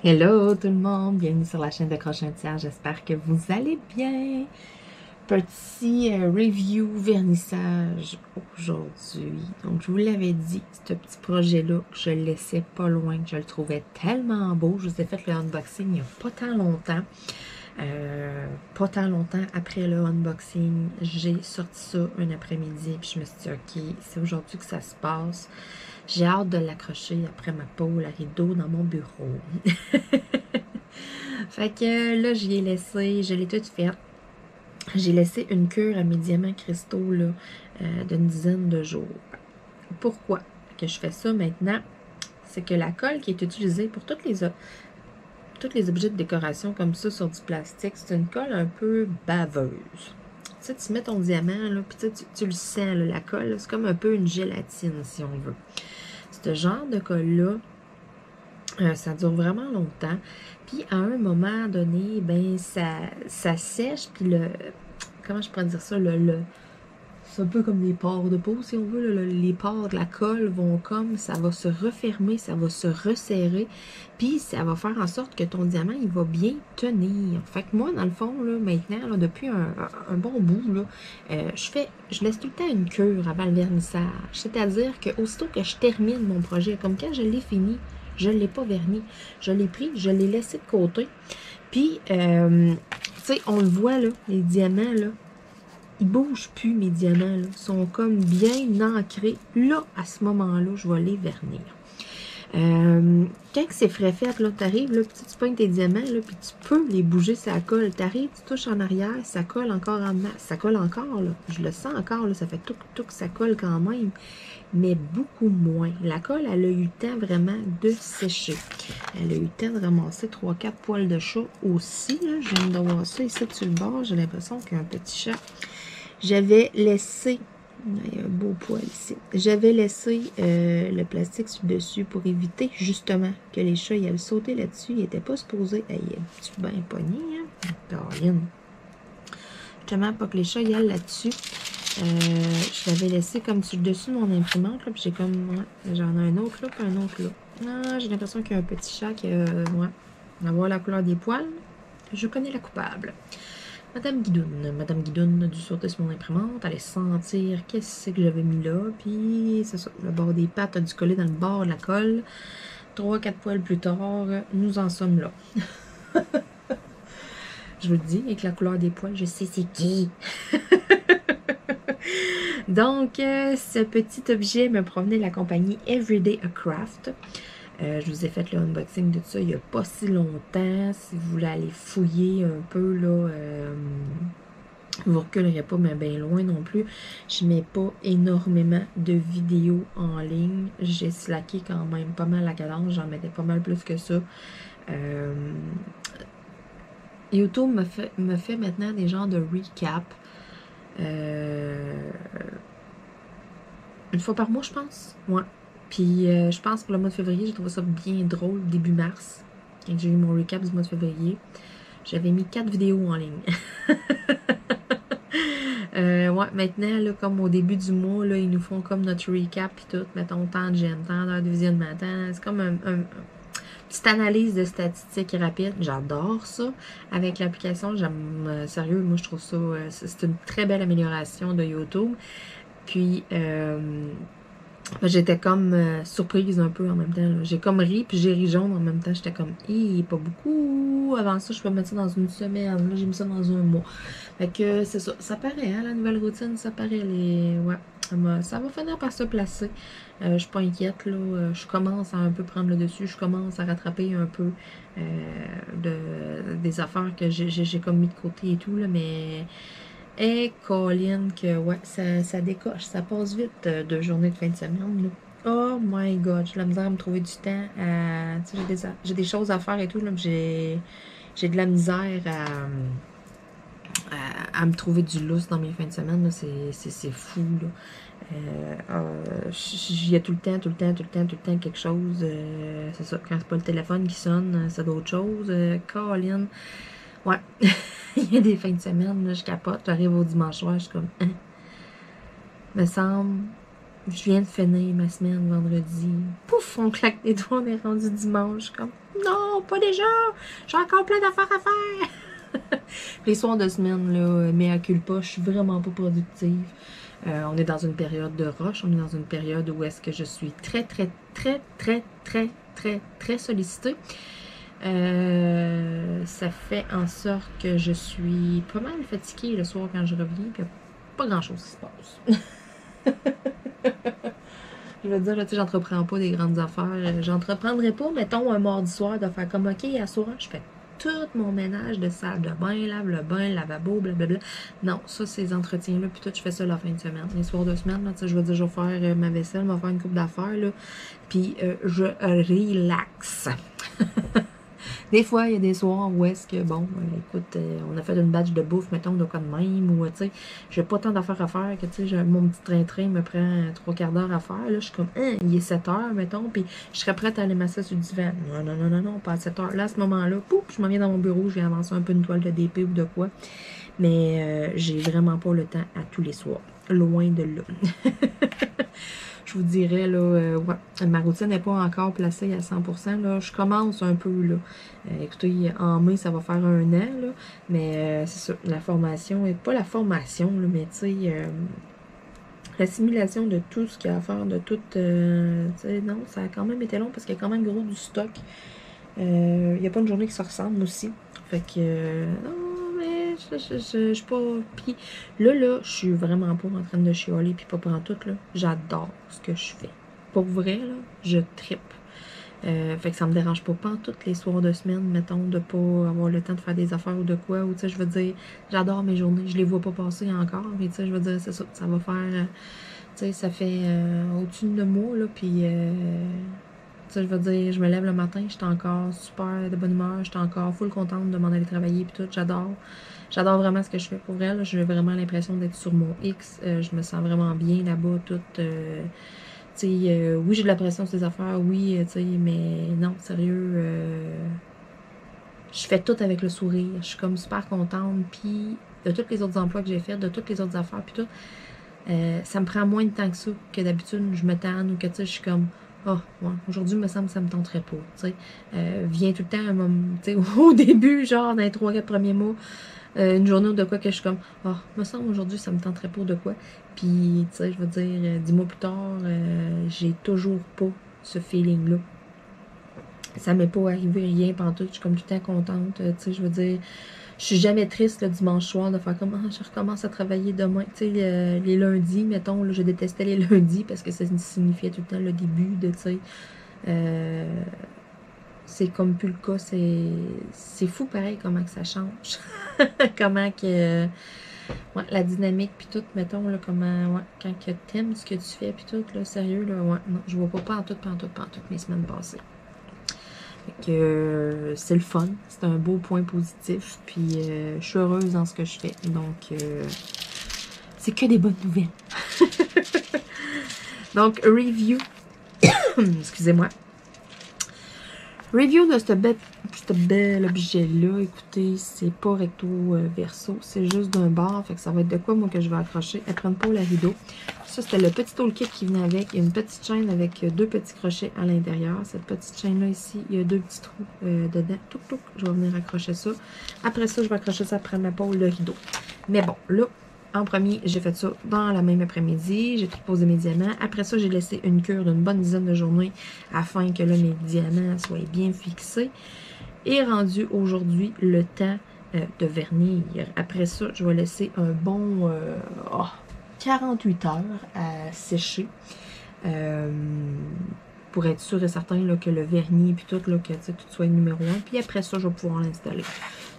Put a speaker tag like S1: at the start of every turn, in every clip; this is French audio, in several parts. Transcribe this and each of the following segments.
S1: Hello tout le monde, bienvenue sur la chaîne de Crochet un Tiers, j'espère que vous allez bien. Petit review vernissage aujourd'hui. Donc je vous l'avais dit, ce petit projet-là, je le laissais pas loin, que je le trouvais tellement beau. Je vous ai fait le unboxing il n'y a pas tant longtemps. Pas tant longtemps après le unboxing, j'ai sorti ça un après-midi, puis je me suis dit ok, c'est aujourd'hui que ça se passe. J'ai hâte de l'accrocher après ma pause à rideau dans mon bureau. Fait que là, j'y ai laissé, je l'ai toute faite. J'ai laissé une cure à mes diamants cristaux là, d'une dizaine de jours. Pourquoi que je fais ça maintenant? C'est que la colle qui est utilisée pour tous les objets de décoration comme ça sur du plastique, c'est une colle un peu baveuse. Tu sais, tu mets ton diamant, là, puis tu le sens, là, la colle, c'est comme un peu une gélatine, si on veut. Ce genre de colle-là, ça dure vraiment longtemps. Puis à un moment donné, ben ça sèche, puis comment je pourrais dire ça, c'est un peu comme des pores de peau, si on veut, les pores de la colle vont comme, ça va se refermer, ça va se resserrer, puis ça va faire en sorte que ton diamant, il va bien tenir. Fait que moi, dans le fond, là, maintenant, là, depuis un bon bout, là, je laisse tout le temps une cure avant le vernissage. C'est-à-dire que aussitôt que je termine mon projet, comme quand je l'ai fini, je ne l'ai pas verni. Je l'ai pris, je l'ai laissé de côté. Puis, tu sais, on le voit, là, les diamants, là, ils bougent plus, mes diamants, là. Ils sont comme bien ancrés. Là, à ce moment-là, je vais les vernir. Quand c'est frais fait, là, t'arrives, là, puis tu pognes tes diamants, là, puis tu peux les bouger, ça colle. T'arrives, tu touches en arrière, ça colle encore en masse. Ça colle encore, là. Je le sens encore, là. Ça fait tout que ça colle quand même. Mais beaucoup moins. La colle, elle a eu le temps vraiment de sécher. Elle a eu le temps de ramasser 3-4 poils de chat aussi, là. Je viens de voir ça ici sur le bord. J'ai l'impression qu'il y a un petit chat. J'avais laissé, il y a un beau poil ici, j'avais laissé le plastique sur le dessus pour éviter justement que les chats y aillent sauter là-dessus. Ils n'étaient pas supposés. Hey, tu bien pogné, hein? Caroline. Justement, pas que les chats y aillent là-dessus. Je l'avais laissé comme sur le dessus de mon imprimante, là, puis j'ai comme, ouais, j'en ai un autre là, puis un autre là. Ah, j'ai l'impression qu'il y a un petit chat qui, ouais, on va voir la couleur des poils. Je connais la coupable. Madame Guidoune a dû sauter sur mon imprimante, aller sentir qu'est-ce que j'avais mis là, puis c'est ça, le bord des pattes a dû coller dans le bord de la colle. 3-4 poils plus tard, nous en sommes là. Je vous le dis, avec la couleur des poils, je sais c'est qui. Donc, ce petit objet me provenait de la compagnie Everyday a Craft. Je vous ai fait le unboxing de ça il n'y a pas si longtemps. Si vous voulez aller fouiller un peu, là, vous ne reculerez pas, mais bien loin non plus. Je ne mets pas énormément de vidéos en ligne. J'ai slacké quand même pas mal la cadence. J'en mettais pas mal plus que ça. YouTube me fait maintenant des genres de recap. Une fois par mois, je pense. Ouais. Puis, je pense pour le mois de février, j'ai trouvé ça bien drôle, début mars, quand j'ai eu mon recap du mois de février. J'avais mis 4 vidéos en ligne. Ouais, maintenant, là, comme au début du mois, là, ils nous font comme notre recap puis tout. Mettons, tant de j'aime, tant d'heures de visionnement, c'est comme une petite analyse de statistiques rapide. J'adore ça. Avec l'application, j'aime, sérieux, moi, je trouve ça, c'est une très belle amélioration de YouTube. Puis, j'étais comme surprise un peu en même temps. J'ai comme ri, puis j'ai ri jaune en même temps. J'étais comme, pas beaucoup. Avant ça, je peux mettre ça dans une semaine. Là, j'ai mis ça dans un mois. Fait que c'est ça. Ça paraît, hein, la nouvelle routine, ça paraît. Ouais, ça va finir par se placer. Je suis pas inquiète, là. Je commence à un peu prendre le dessus. Je commence à rattraper un peu des affaires que j'ai comme mis de côté et tout, là, mais... Et Colin, que ouais, ça décoche, ça passe vite 2 journées de fin de semaine. Là. Oh my god, j'ai la misère à me trouver du temps. J'ai des choses à faire et tout. J'ai de la misère à me trouver du lousse dans mes fins de semaine. C'est fou. Il y a tout le temps quelque chose. C'est ça, quand c'est pas le téléphone qui sonne, c'est d'autres choses. Colin. Ouais, il y a des fins de semaine, là, je capote, j'arrive au dimanche soir, je suis comme, me semble, Je viens de finir ma semaine vendredi. Pouf, on claque les doigts, on est rendu dimanche. Comme, non, pas déjà! J'ai encore plein d'affaires à faire! Les soirs de semaine, là, mea culpa, je suis vraiment pas productive. On est dans une période de rush, on est dans une période où est-ce que je suis très sollicitée. Ça fait en sorte que je suis pas mal fatiguée le soir quand je reviens, puis il n'y a pas grand-chose qui se passe. Je veux dire, tu sais, j'entreprends pas des grandes affaires. J'entreprendrai pas, mettons, un mardi soir de faire comme, OK, à soir, je fais tout mon ménage de salle de bain, lave le bain, lavabo, blablabla. Non, ça, ces entretiens-là, puis tout, je fais ça la fin de semaine. Les soirs de semaine, là, tu sais, je veux dire, je vais faire ma vaisselle, je vais faire une coupe d'affaires, là, puis je relaxe. Des fois, il y a des soirs où est-ce que, bon, écoute, on a fait une batch de bouffe, mettons, de quoi de même, ou, tu sais, j'ai pas tant d'affaires à faire que, tu sais, mon petit train-train me prend 3/4 d'heure à faire, là, je suis comme, il est 7 heures, mettons, puis je serais prête à aller m'asseoir sur le divan. Non, pas à 7 heures. Là, à ce moment-là, pouf, je m'en viens dans mon bureau, je vais avancer un peu une toile de DP ou de quoi, mais j'ai vraiment pas le temps à tous les soirs. Loin de là. Je vous dirais, là, ouais, ma routine n'est pas encore placée à 100%, là, je commence un peu, là. Écoutez, en mai, ça va faire 1 an, là, mais c'est ça, la formation, et pas la formation, là, mais tu sais, l'assimilation de tout ce qu'il y a à faire, de tout, tu sais, non, ça a quand même été long, parce qu'il y a quand même gros du stock. Il n'y a pas une journée qui se ressemble aussi, fait que, non, je suis pas. Puis là, je suis vraiment pas en train de chialer, puis pas pantoute, là. J'adore ce que je fais. Pour vrai, là, je trippe. Fait que ça me dérange pas pantoute les soirs de semaine, mettons, de pas avoir le temps de faire des affaires ou de quoi. Ou, tu sais, je veux dire, j'adore mes journées. Je les vois pas passer encore. Mais, tu sais, je veux dire, c'est ça. Ça va faire. Tu sais, ça fait au-dessus de mois, là, puis. Tu sais, je veux dire, je me lève le matin, je suis encore super de bonne humeur, je suis encore full contente de m'en aller travailler, puis tout, j'adore. J'adore vraiment ce que je fais. Pour vrai, là, j'ai vraiment l'impression d'être sur mon X. Je me sens vraiment bien là-bas, toute. Oui, j'ai de la pression sur les affaires, oui, mais non, sérieux. Je fais tout avec le sourire. Je suis comme super contente. Puis, de tous les autres emplois que j'ai faits, de toutes les autres affaires, puis tout, ça me prend moins de temps que ça que d'habitude. Je me tanne ou que, tu sais, je suis comme. Oh, ouais, aujourd'hui, me semble que ça me tenterait pas, tu sais. Vient tout le temps, tu sais, au début, genre, dans les 3-4 premiers mois, une journée ou de quoi que je suis comme, oh, me semble aujourd'hui, ça me tenterait pas de quoi. Puis, tu sais, je veux dire, 10 mois plus tard, j'ai toujours pas ce feeling-là. Ça m'est pas arrivé rien pantoute, je suis comme tout le temps contente, tu sais, je veux dire, je suis jamais triste le dimanche soir de faire comme, je recommence à travailler demain. Tu sais, les lundis, mettons, là, je détestais les lundis parce que ça signifiait tout le temps le début de, tu sais, c'est comme plus le cas, c'est fou pareil comment que ça change. Comment que, ouais, la dynamique puis tout, mettons, là, comment, ouais, quand que t'aimes ce que tu fais puis tout, là, sérieux, là, ouais, non, je vois pas pantoute mes semaines passées. Fait que c'est le fun, c'est un beau point positif, puis je suis heureuse dans ce que je fais, donc c'est que des bonnes nouvelles. Donc, review, excusez-moi, review de ce bel objet-là, écoutez, c'est pas recto verso, c'est juste d'un bord, fait que ça va être de quoi, moi, que je vais accrocher après une pôle à rideau. Ça, c'était le petit toolkit qui venait avec. Il y a une petite chaîne avec 2 petits crochets à l'intérieur. Cette petite chaîne-là, ici, il y a 2 petits trous dedans. Touc, touc, je vais venir accrocher ça. Après ça, je vais accrocher ça après ma pôle de rideau. Mais bon, là, en premier, j'ai fait ça dans la même après-midi. J'ai tout posé mes diamants. Après ça, j'ai laissé une cure d'une bonne dizaine de journées afin que là, mes diamants soient bien fixés. Et rendu aujourd'hui le temps de vernir. Après ça, je vais laisser un bon 48 heures à sécher pour être sûr et certain là, que le vernis puis tout, là, que tout soit numéro 1. Puis après ça, je vais pouvoir l'installer.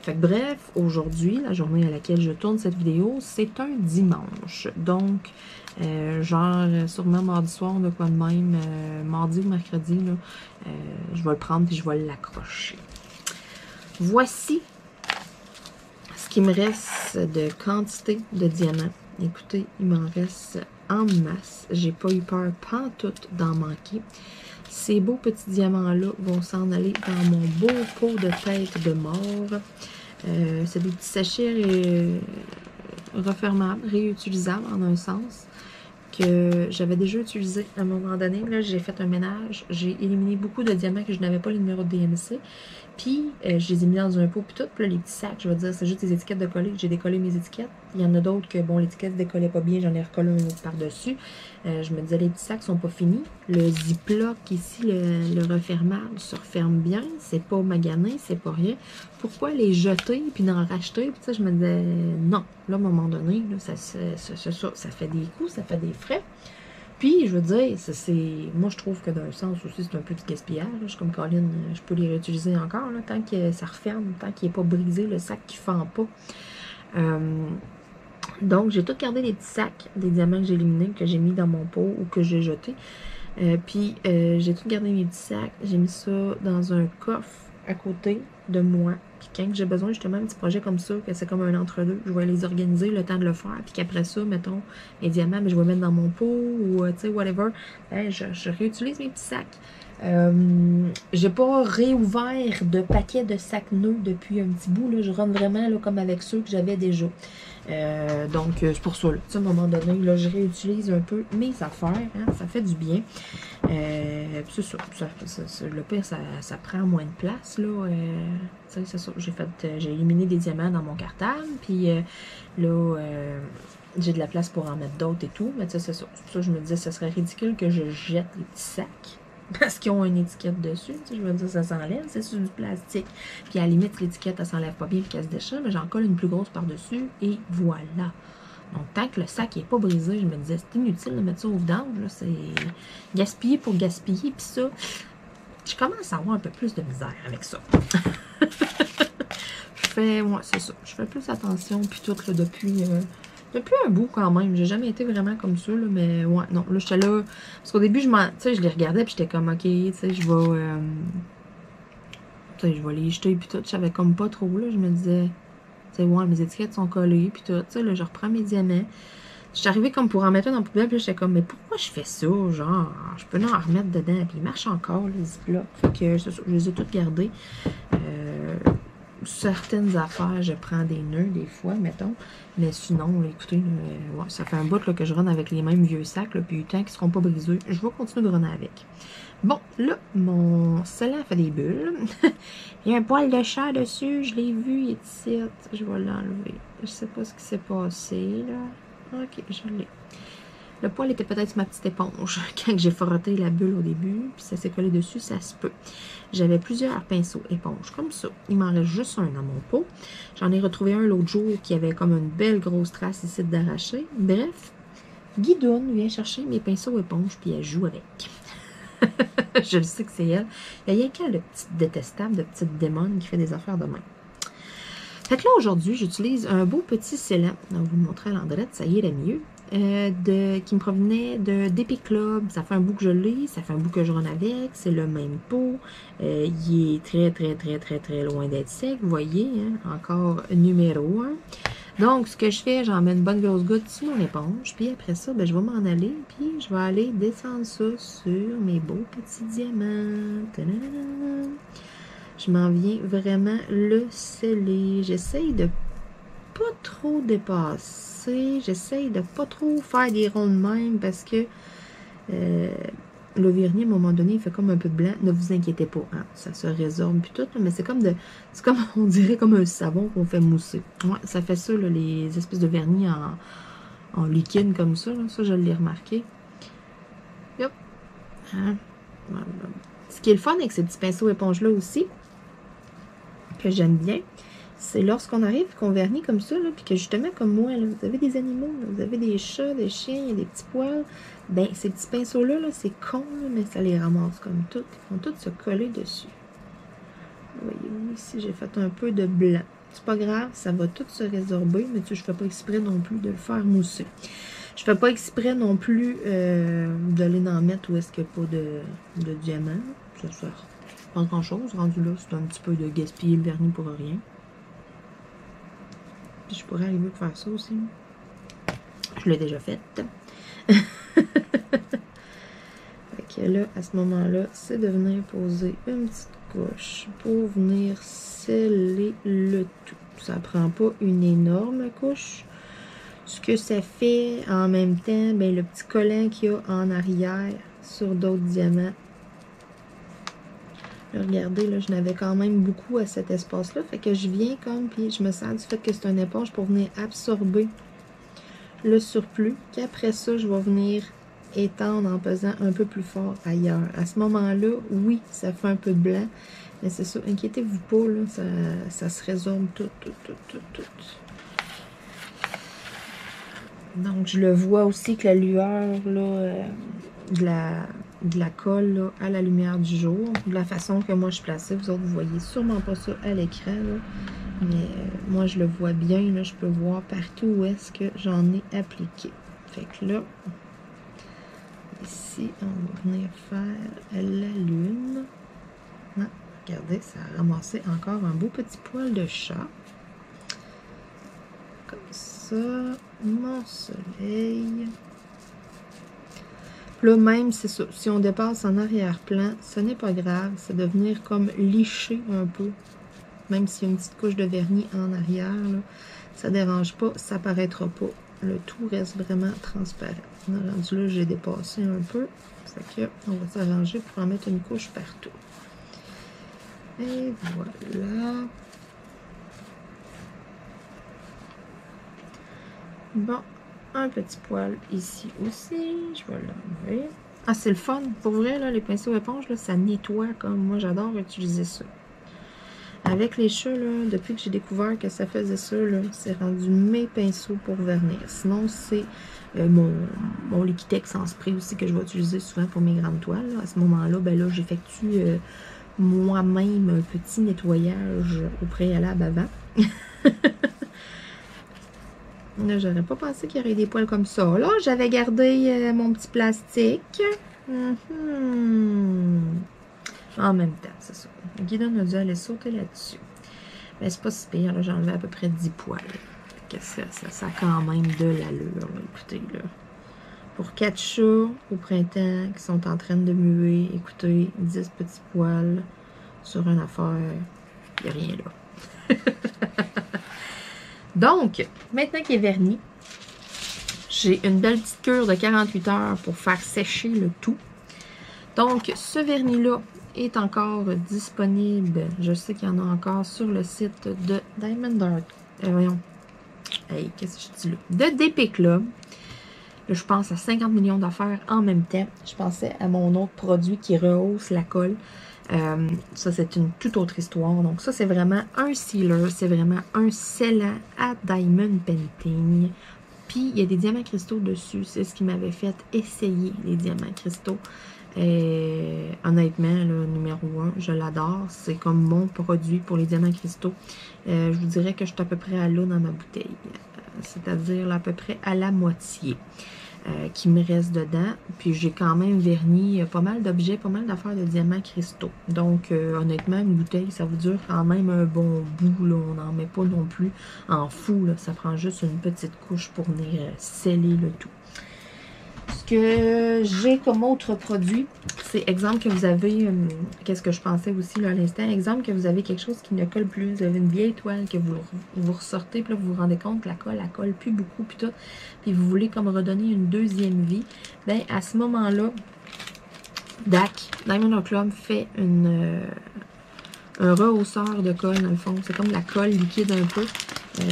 S1: Fait que bref, aujourd'hui, la journée à laquelle je tourne cette vidéo, c'est un dimanche. Donc, genre, sûrement mardi soir, de quoi de même, mardi ou mercredi, là, je vais le prendre et je vais l'accrocher. Voici ce qui me reste de quantité de diamants. Écoutez, il m'en reste en masse. J'ai pas eu peur pantoute d'en manquer. Ces beaux petits diamants-là vont s'en aller dans mon beau pot de tête de mort. C'est des petits sachets refermables, réutilisables en un sens, que j'avais déjà utilisé à un moment donné. Là, j'ai fait un ménage. J'ai éliminé beaucoup de diamants que je n'avais pas le numéro de DMC. Puis, je les ai mis dans un pot, puis tout. Puis là, les petits sacs, je veux dire, c'est juste des étiquettes de coller. J'ai décollé mes étiquettes. Il y en a d'autres que, bon, l'étiquette ne décollait pas bien. J'en ai recollé un autre par-dessus. Je me disais, les petits sacs sont pas finis. Le ziploc ici, le refermable, se referme bien. C'est pas magané, c'est pas rien. Pourquoi les jeter, puis d'en racheter? Puis, tu sais, je me disais, non. Là, à un moment donné, là, ça fait des coûts, ça fait des frais. Puis, je veux dire, moi, je trouve que d'un sens aussi, c'est un peu du gaspillage. Je suis comme Colin, je peux les réutiliser encore, là, tant que ça referme, tant qu'il n'est pas brisé, le sac qui ne fend pas. Donc, j'ai tout gardé les petits sacs des diamants que j'ai éliminés, que j'ai mis dans mon pot ou que j'ai jeté. Puis, j'ai tout gardé mes petits sacs. J'ai mis ça dans un coffre à côté de moi. Puis quand j'ai besoin justement d'un petit projet comme ça, que c'est comme un entre-deux, je vais les organiser, le temps de le faire. Puis qu'après ça, mettons, mes diamants, mais je vais mettre dans mon pot ou, tu sais, whatever. Ben, je réutilise mes petits sacs. J'ai pas réouvert de paquet de sacs nœuds depuis un petit bout. Là. Je rentre vraiment là, comme avec ceux que j'avais déjà. Donc, c'est pour ça. Là. À un moment donné, là, je réutilise un peu mes affaires. Hein, ça fait du bien. C'est ça. Le pire, ça prend moins de place. Là. C'est ça. J'ai éliminé des diamants dans mon cartable. Puis là, j'ai de la place pour en mettre d'autres et tout. Mais c'est ça. C'est pour ça que je me disais, ce serait ridicule que je jette les petits sacs. Parce qu'ils ont une étiquette dessus, tu sais, je veux dire, ça s'enlève, c'est sur du plastique. Puis à la limite, l'étiquette, elle s'enlève pas bien et qu'elle se déchire, mais j'en colle une plus grosse par-dessus et voilà. Donc, tant que le sac n'est pas brisé, je me disais, c'est inutile de mettre ça au vidange, là, c'est gaspiller pour gaspiller, puis ça, je commence à avoir un peu plus de misère avec ça. C'est ça, je fais plus attention, puis tout, là, depuis un bout quand même. J'ai jamais été vraiment comme ça, là, mais ouais, non. Là, j'étais là. Parce qu'au début, je les regardais, puis j'étais comme, ok, tu sais, je vais les jeter, puis tout. Je savais comme pas trop, là. Je me disais, tu sais, ouais, mes étiquettes sont collées, puis tout. Tu sais, là, je reprends mes diamants. Je suis arrivée comme pour en mettre un dans la poubelle, puis j'étais comme, mais pourquoi je fais ça? Genre, je peux en remettre dedans, puis ils marchent encore, les ziplocs. Fait que, c'est ça, je les ai toutes gardées. Certaines affaires, je prends des nœuds des fois, mettons. Mais sinon, là, écoutez, ouais, ça fait un bout là, que je run avec les mêmes vieux sacs. Là, puis tant qu'ils ne seront pas brisés, je vais continuer de runner avec. Bon, là, mon scellant fait des bulles. Il y a un poil de chat dessus. Je l'ai vu, il est ici. Je vais l'enlever. Je sais pas ce qui s'est passé, là. Ok, je l'ai. Le poil était peut-être sur ma petite éponge quand j'ai frotté la bulle au début, puis ça s'est collé dessus, ça se peut. J'avais plusieurs pinceaux éponges comme ça. Il m'en reste juste un dans mon pot. J'en ai retrouvé un l'autre jour qui avait comme une belle grosse trace ici d'arraché. Bref, Guidoune vient chercher mes pinceaux éponges, puis elle joue avec. Je le sais que c'est elle. Il y a rien qu'elle, de petite détestable, de petite démon qui fait des affaires de main. Fait que là, aujourd'hui, j'utilise un beau petit scellant. On va vous le montrer à l'endrette, ça y est, la mieux. Qui me provenait d'Epic Club. Ça fait un bout que je l'ai, ça fait un bout que je run avec, c'est le même pot. Il est très loin d'être sec, vous voyez, hein? Encore numéro 1. Donc, ce que je fais, j'en mets une bonne grosse goutte sur mon éponge, puis après ça, ben, je vais m'en aller, puis je vais aller descendre ça sur mes beaux petits diamants. Tadadam! Je m'en viens vraiment le sceller. J'essaye de pas trop dépasser. J'essaye de pas trop faire des ronds de même parce que le vernis, à un moment donné, il fait comme un peu de blanc. Ne vous inquiétez pas, hein, ça se résorbe puis tout, mais c'est comme on dirait comme un savon qu'on fait mousser. Ouais, ça fait ça, là, les espèces de vernis en liquide comme ça. Là. Ça, je l'ai remarqué. Yep. Hein? Voilà. Ce qui est le fun avec ces petits pinceaux éponges-là aussi, que j'aime bien, c'est lorsqu'on arrive et qu'on vernit comme ça, là, puis que justement, comme moi, là, vous avez des animaux, là, vous avez des chats, des chiens, il y a des petits poils, ben ces petits pinceaux-là, là, c'est con, là, mais ça les ramasse comme tout. Ils vont tous se coller dessus. Vous voyez, ici, j'ai fait un peu de blanc. C'est pas grave, ça va tout se résorber, mais tu sais, je fais pas exprès non plus de le faire mousser. Je fais pas exprès non plus d'aller en mettre où est-ce qu'il n'y a pas de diamant. Ça sert pas grand-chose. Rendu là, c'est un petit peu de gaspiller le vernis pour rien. Puis je pourrais arriver à faire ça aussi. Je l'ai déjà fait. Fait que là, à ce moment-là, c'est de venir poser une petite couche pour venir sceller le tout. Ça prend pas une énorme couche. Ce que ça fait en même temps, ben, le petit collant qu'il y a en arrière sur d'autres diamants. Là, regardez, là, je n'avais quand même beaucoup à cet espace-là. Fait que je viens comme, puis je me sers du fait que c'est une éponge pour venir absorber le surplus. Qu'après ça, je vais venir étendre en pesant un peu plus fort ailleurs. À ce moment-là, oui, ça fait un peu de blanc. Mais c'est ça, inquiétez-vous pas, là, ça se résorbe tout. Donc, je le vois aussi que la lueur là, de la colle là, à la lumière du jour, de la façon que moi je plaçais. Vous autres, vous voyez sûrement pas ça à l'écran, mais moi je le vois bien. Là, je peux voir partout où est-ce que j'en ai appliqué. Fait que là, ici, on va venir faire la lune. Ah, regardez, ça a ramassé encore un beau petit poil de chat. Comme ça, mon soleil. Puis là, même, c'est ça, si on dépasse en arrière-plan, ce n'est pas grave, c'est de venir comme licher un peu. Même s'il y a une petite couche de vernis en arrière, là, ça ne dérange pas, ça ne paraîtra pas. Le tout reste vraiment transparent. Rendu là, j'ai dépassé un peu. Fait que on va s'arranger pour en mettre une couche partout. Et voilà. Bon, un petit poil ici aussi. Je vais l'enlever. Ah, c'est le fun. Pour vrai, là, les pinceaux éponges, là, ça nettoie comme moi, j'adore utiliser ça. Avec les chats, là, depuis que j'ai découvert que ça faisait ça, c'est rendu mes pinceaux pour vernir. Sinon, c'est mon Liquitex en spray aussi que je vais utiliser souvent pour mes grandes toiles. Là. À ce moment-là, ben là, j'effectue moi-même un petit nettoyage au préalable avant. Là, j'aurais pas pensé qu'il y aurait des poils comme ça. Là, j'avais gardé mon petit plastique. En même temps, c'est ça. Guidon a dû aller sauter là-dessus. Mais c'est pas si pire. Là, j'ai enlevé à peu près 10 poils. Que ça a quand même de l'allure. Là. Écoutez, là. Pour 4 chats au printemps qui sont en train de muer, écoutez, 10 petits poils sur une affaire, il n'y a rien là. Donc, maintenant qu'il est verni, j'ai une belle petite cure de 48 heures pour faire sécher le tout. Donc, ce vernis-là est encore disponible. Je sais qu'il y en a encore sur le site de Diamond Dark. Voyons. Hey, qu'est-ce que je dis là? De DP Club. Là, je pense à 50 millions d'affaires en même temps. Je pensais à mon autre produit qui rehausse la colle. Ça, c'est une toute autre histoire. Donc, ça, c'est vraiment un sealer. C'est vraiment un scellant à Diamond Painting. Puis, il y a des diamants cristaux dessus. C'est ce qui m'avait fait essayer les diamants cristaux. Honnêtement, le numéro 1, je l'adore. C'est comme mon produit pour les diamants cristaux. Je vous dirais que je suis à peu près à l'eau dans ma bouteille. C'est-à-dire à peu près à la moitié qui me reste dedans. Puis j'ai quand même verni pas mal d'objets, pas mal d'affaires de diamants cristaux. Donc honnêtement, une bouteille, ça vous dure quand même un bon bout. Là. On n'en met pas non plus en fou. Là. Ça prend juste une petite couche pour venir sceller le tout. Ce que j'ai comme autre produit, c'est exemple que vous avez, qu'est-ce que je pensais aussi là, à l'instant, exemple que vous avez quelque chose qui ne colle plus, vous avez une vieille toile que vous ressortez, puis là vous vous rendez compte que la colle plus beaucoup, puis tout, puis vous voulez comme redonner une deuxième vie, bien à ce moment-là, DAC, Diamond Club fait un rehausseur de colle dans le fond, c'est comme la colle liquide un peu.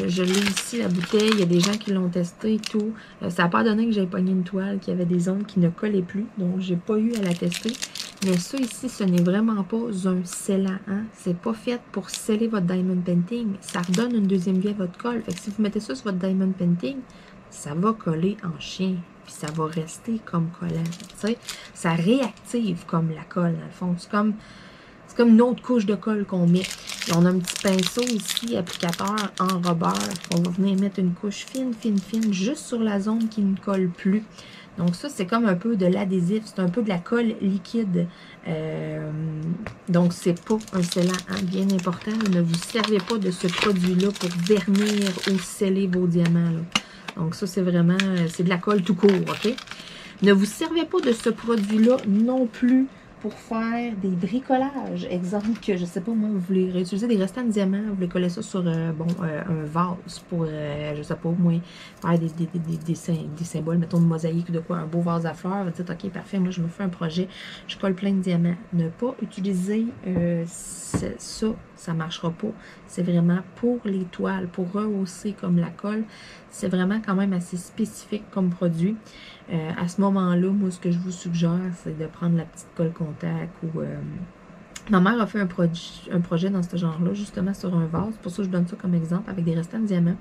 S1: Je l'ai ici, la bouteille. Il y a des gens qui l'ont testé et tout. Ça n'a pas donné que j'ai pogné une toile qui avait des zones qui ne collaient plus. Donc, j'ai pas eu à la tester. Mais ça ici, ce n'est vraiment pas un scellant. Hein? C'est pas fait pour sceller votre Diamond Painting. Ça redonne une deuxième vie à votre colle. Fait que si vous mettez ça sur votre Diamond Painting, ça va coller en chien. Puis ça va rester comme collant. T'sais? Ça réactive comme la colle, dans le fond. C'est comme une autre couche de colle qu'on met. Et on a un petit pinceau ici, applicateur enrobeur. On va venir mettre une couche fine, juste sur la zone qui ne colle plus. Donc ça, c'est comme un peu de l'adhésif. C'est un peu de la colle liquide. Donc, c'est pas un scellant. Hein, bien important. Ne vous servez pas de ce produit-là pour vernir ou sceller vos diamants. Là. Donc ça, c'est vraiment... c'est de la colle tout court, OK? Ne vous servez pas de ce produit-là non plus pour faire des bricolages. Exemple que, je sais pas moi, vous voulez réutiliser des restants de diamants, vous voulez coller ça sur, un vase pour, je sais pas moi, faire des symboles, mettons de mosaïque ou de quoi, un beau vase à fleurs. Vous dites, ok, parfait, moi je me fais un projet, je colle plein de diamants. Ne pas utiliser ça marchera pas. C'est vraiment pour les toiles, pour rehausser comme la colle. C'est vraiment quand même assez spécifique comme produit. À ce moment-là, moi, ce que je vous suggère, c'est de prendre la petite colle contact ou... ma mère a fait un projet dans ce genre-là, justement sur un vase. Pour ça, je donne ça comme exemple avec des restants de diamants.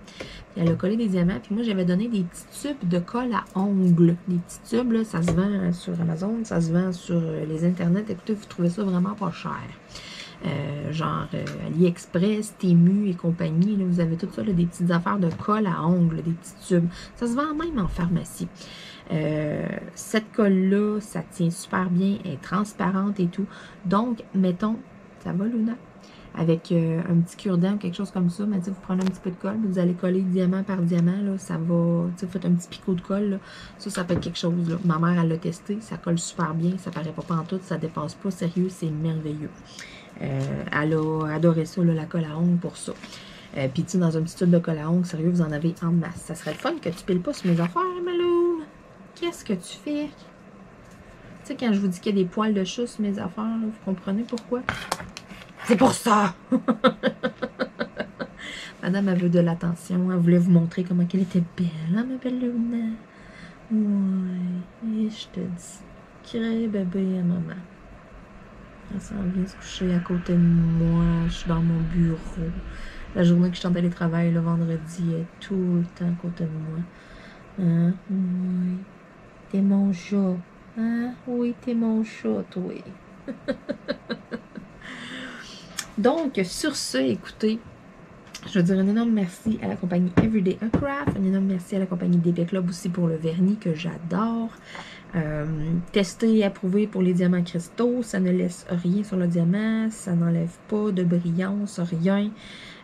S1: Puis elle a collé des diamants. Puis moi, j'avais donné des petits tubes de colle à ongles. Des petits tubes, là, ça se vend sur Amazon, ça se vend sur les internets. Écoutez, vous trouvez ça vraiment pas cher. AliExpress, Temu et compagnie, là, vous avez tout ça, là, des petites affaires de colle à ongles, des petits tubes. Ça se vend même en pharmacie. Cette colle-là, ça tient super bien, elle est transparente et tout. Donc, mettons, ça va Luna? Avec un petit cure-dent ou quelque chose comme ça, mais vous prenez un petit peu de colle, vous allez coller diamant par diamant, là, ça va, vous faites un petit picot de colle, là, ça peut être quelque chose. Là. Ma mère, elle l'a testé, ça colle super bien, ça paraît pas pantoute, ça dépasse pas, sérieux, c'est merveilleux. Elle a adoré ça, là, la colle à ongles pour ça. Puis, tu sais, dans un petit tube de colle à ongles, sérieux, vous en avez en masse. Ça serait le fun que tu piles pas sur mes affaires, Malou. Qu'est-ce que tu fais? Tu sais, quand je vous dis qu'il y a des poils de chat sur mes affaires, là, vous comprenez pourquoi? C'est pour ça! Madame, elle veut de l'attention. Elle voulait vous montrer comment elle était belle, hein, ma belle Luna? Ouais, et je te dis. Crée bébé à maman. Elle s'en vient se coucher à côté de moi. Je suis dans mon bureau. La journée que je suis en télétravail, le vendredi, elle est tout le temps à côté de moi. Hein? Oui. T'es mon chat. Hein? Oui, t'es mon chat, toi. Donc, sur ce, écoutez, je veux dire un énorme merci à la compagnie Everyday Craft, un énorme merci à la compagnie DP Club aussi pour le vernis que j'adore. Testé et approuvé pour les diamants cristaux, ça ne laisse rien sur le diamant, ça n'enlève pas de brillance, rien.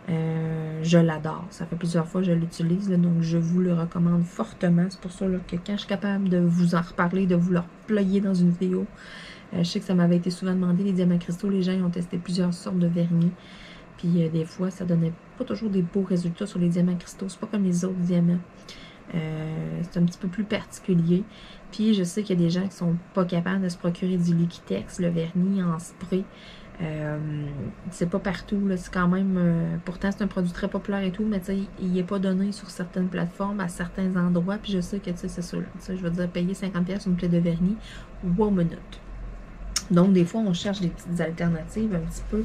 S1: Je l'adore. Ça fait plusieurs fois que je l'utilise, donc je vous le recommande fortement. C'est pour ça là, que quand je suis capable de vous en reparler, de vous le reployer dans une vidéo, je sais que ça m'avait été souvent demandé, les diamants cristaux, les gens ont testé plusieurs sortes de vernis. Puis des fois, ça donnait pas toujours des beaux résultats sur les diamants cristaux. C'est pas comme les autres diamants. C'est un petit peu plus particulier. Puis je sais qu'il y a des gens qui sont pas capables de se procurer du Liquitex, le vernis en spray. C'est pas partout, c'est quand même... pourtant, c'est un produit très populaire et tout, mais tu sais, il n'est pas donné sur certaines plateformes, à certains endroits. Puis je sais que, tu sais, c'est ça. Je veux dire, payer 50$ une plaie de vernis, wow minute. Donc, des fois, on cherche des petites alternatives un petit peu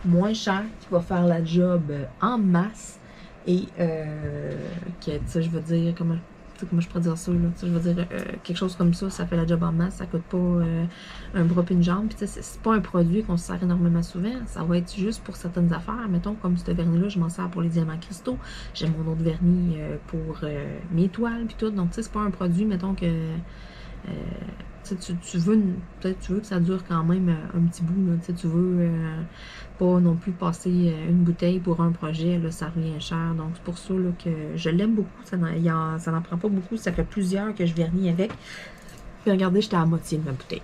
S1: moins chères qui vont faire la job en masse et que, tu sais, je veux dire, comment je pourrais dire ça, là? Je veux dire, quelque chose comme ça fait la job en masse, ça coûte pas un bras puis une jambe. Puis, tu sais, c'est pas un produit qu'on se sert énormément souvent. Ça va être juste pour certaines affaires. Mettons, comme ce vernis-là, je m'en sers pour les diamants cristaux. J'ai mon autre vernis pour mes toiles puis tout. Donc, tu sais, c'est pas un produit, mettons que... tu veux peut-être tu veux que ça dure quand même un petit bout, là, tu veux pas non plus passer une bouteille pour un projet, là, ça revient cher. Donc c'est pour ça là, que je l'aime beaucoup, ça n'en prend pas beaucoup, ça fait plusieurs que je vernis avec. Puis regardez, j'étais à la moitié de ma bouteille.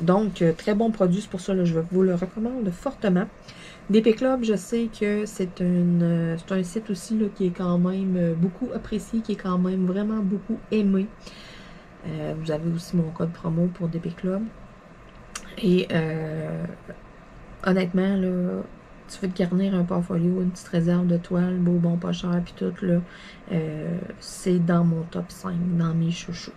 S1: Donc très bon produit, c'est pour ça là, je vous le recommande fortement. DP Club, je sais que c'est un site aussi là, qui est quand même beaucoup apprécié, qui est quand même vraiment beaucoup aimé. Vous avez aussi mon code promo pour DP Club. Et honnêtement, là, tu veux te garnir un portfolio, une petite réserve de toile, beau, bon, pas cher, puis tout, là, c'est dans mon top 5, dans mes chouchous.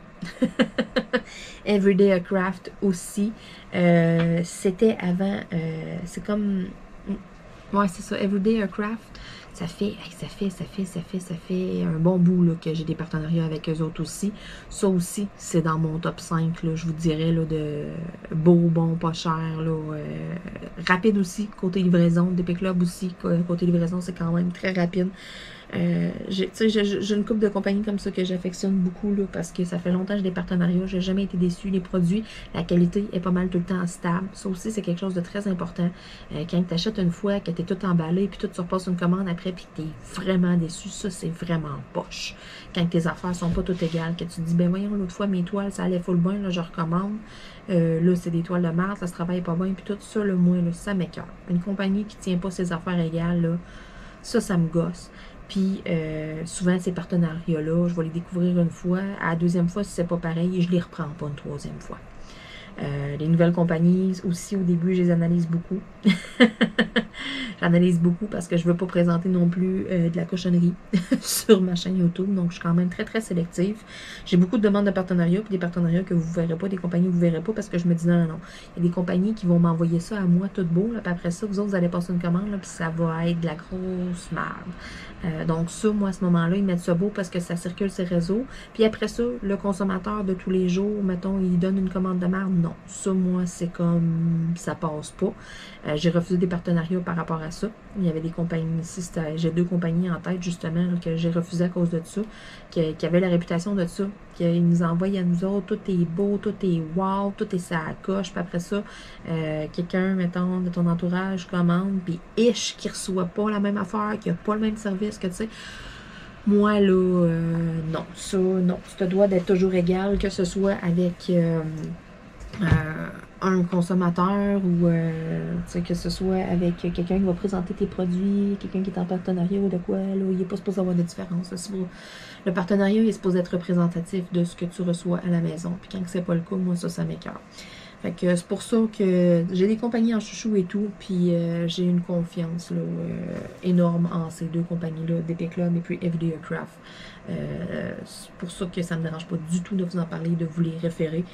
S1: Everyday Craft aussi. C'était avant, c'est comme... Ouais, c'est ça, Everyday Craft. Ça fait un bon bout là, que j'ai des partenariats avec eux autres aussi. Ça aussi, c'est dans mon top 5, là, je vous dirais, là, de beau, bon, pas cher. Là, rapide aussi, côté livraison. DP Club aussi, côté livraison, c'est quand même très rapide. J'ai une couple de compagnies comme ça que j'affectionne beaucoup là, parce que ça fait longtemps que j'ai des partenariats, j'ai jamais été déçue. Les produits, la qualité est pas mal tout le temps stable. Ça aussi, c'est quelque chose de très important. Quand tu achètes une fois, que tu es tout emballé, puis tu repasses une commande après, puis que tu es vraiment déçu, ça, c'est vraiment poche. Quand tes affaires sont pas toutes égales, que tu te dis, ben voyons, l'autre fois, mes toiles, ça allait full bien, là, je recommande. Là, c'est des toiles de marde, ça se travaille pas bien, puis tout ça, le moins, là, ça m'écoeure. Une compagnie qui tient pas ses affaires égales, là, ça me gosse. Puis, souvent, ces partenariats-là, je vais les découvrir une fois. À la deuxième fois, si c'est pas pareil, je les reprends pas une troisième fois. Les nouvelles compagnies, aussi, au début, je les analyse beaucoup. J'analyse beaucoup parce que je veux pas présenter non plus de la cochonnerie sur ma chaîne YouTube. Donc, je suis quand même très, très sélective. J'ai beaucoup de demandes de partenariats, puis des partenariats que vous verrez pas, des compagnies que vous verrez pas parce que je me dis non, non, non. Il y a des compagnies qui vont m'envoyer ça à moi tout beau, là, puis après ça, vous autres, vous allez passer une commande, là, puis ça va être de la grosse merde. Donc, ça, moi, à ce moment-là, ils mettent ça beau parce que ça circule sur les réseaux. Puis après ça, le consommateur de tous les jours, mettons, il donne une commande de merde. Non, ça, moi, c'est comme ça passe pas. J'ai refusé des partenariats par rapport à ça. Il y avait des compagnies ici, j'ai 2 compagnies en tête, justement, là, que j'ai refusé à cause de ça, qui avaient la réputation de ça, qu'ils nous envoient à nous autres, tout est beau, tout est wow, tout est ça à coche, puis après ça, quelqu'un, mettons, de ton entourage commande, puis qui reçoit pas la même affaire, qui a pas le même service que tu sais. Moi, là, non, ça, non, ça doit d'être toujours égal, que ce soit avec un consommateur ou que ce soit avec quelqu'un qui va présenter tes produits, quelqu'un qui est en partenariat ou de quoi, là, il n'est pas supposé avoir de différence. Le partenariat il est supposé être représentatif de ce que tu reçois à la maison. Puis quand c'est pas le cas, moi, ça m'écoeure. Fait que c'est pour ça que j'ai des compagnies en chouchou et tout, puis j'ai une confiance là, énorme en ces 2 compagnies-là, DP Club et puis FDA Craft. C'est pour ça que ça ne me dérange pas du tout de vous en parler, de vous les référer.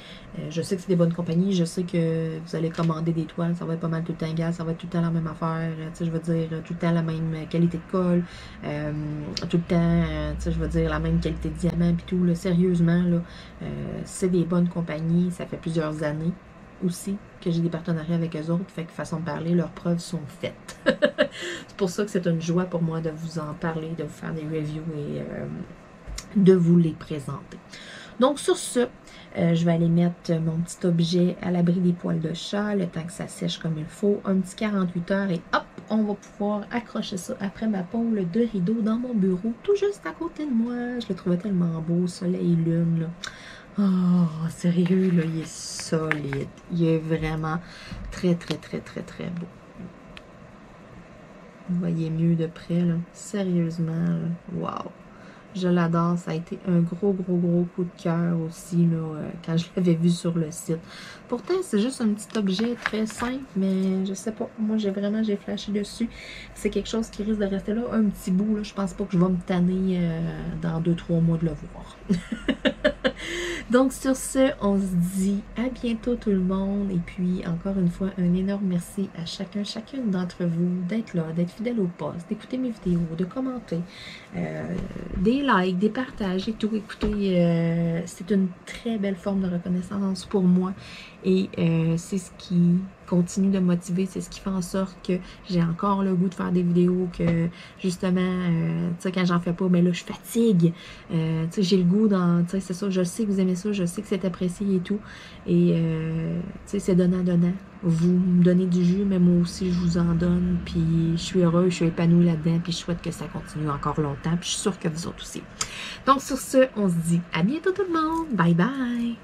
S1: Je sais que c'est des bonnes compagnies, je sais que vous allez commander des toiles, ça va être pas mal tout le temps égal, ça va être tout le temps la même affaire, je veux dire, tout le temps la même qualité de colle, tout le temps, je veux dire, la même qualité de diamant, puis tout, là, sérieusement, là, c'est des bonnes compagnies, ça fait plusieurs années aussi que j'ai des partenariats avec eux autres, fait que façon de parler, leurs preuves sont faites. C'est pour ça que c'est une joie pour moi de vous en parler, de vous faire des reviews et de vous les présenter. Donc sur ce, je vais aller mettre mon petit objet à l'abri des poils de chat, le temps que ça sèche comme il faut, un petit 48 heures et hop, on va pouvoir accrocher ça après ma pôle de rideau dans mon bureau, tout juste à côté de moi. Je le trouvais tellement beau, soleil, lune, là. Oh, sérieux, là, il est solide. Il est vraiment très, très, très, très, très beau. Vous voyez mieux de près, là. Sérieusement, là. Wow. Je l'adore. Ça a été un gros, gros, gros coup de cœur aussi, là, quand je l'avais vu sur le site. Pourtant, c'est juste un petit objet très simple, mais je sais pas. Moi, j'ai flashé dessus. C'est quelque chose qui risque de rester là un petit bout, là. Je pense pas que je vais me tanner dans 2-3 mois de le voir. Donc, sur ce, on se dit à bientôt tout le monde. Et puis, encore une fois, un énorme merci à chacune d'entre vous d'être là, d'être fidèle au poste, d'écouter mes vidéos, de commenter, des likes, des partages et tout. Écoutez, c'est une très belle forme de reconnaissance pour moi. Et c'est ce qui continue de motiver, c'est ce qui fait en sorte que j'ai encore le goût de faire des vidéos, que justement, tu sais, quand j'en fais pas, ben là, je fatigue. Tu sais, j'ai le goût dans, tu sais, c'est ça, je sais que vous aimez ça, je sais que c'est apprécié et tout. Et, tu sais, c'est donnant-donnant. Vous me donnez du jus, mais moi aussi, je vous en donne. Puis, je suis heureuse, je suis épanouie là-dedans. Puis, je souhaite que ça continue encore longtemps. Puis, je suis sûre que vous autres aussi. Donc, sur ce, on se dit à bientôt tout le monde. Bye bye!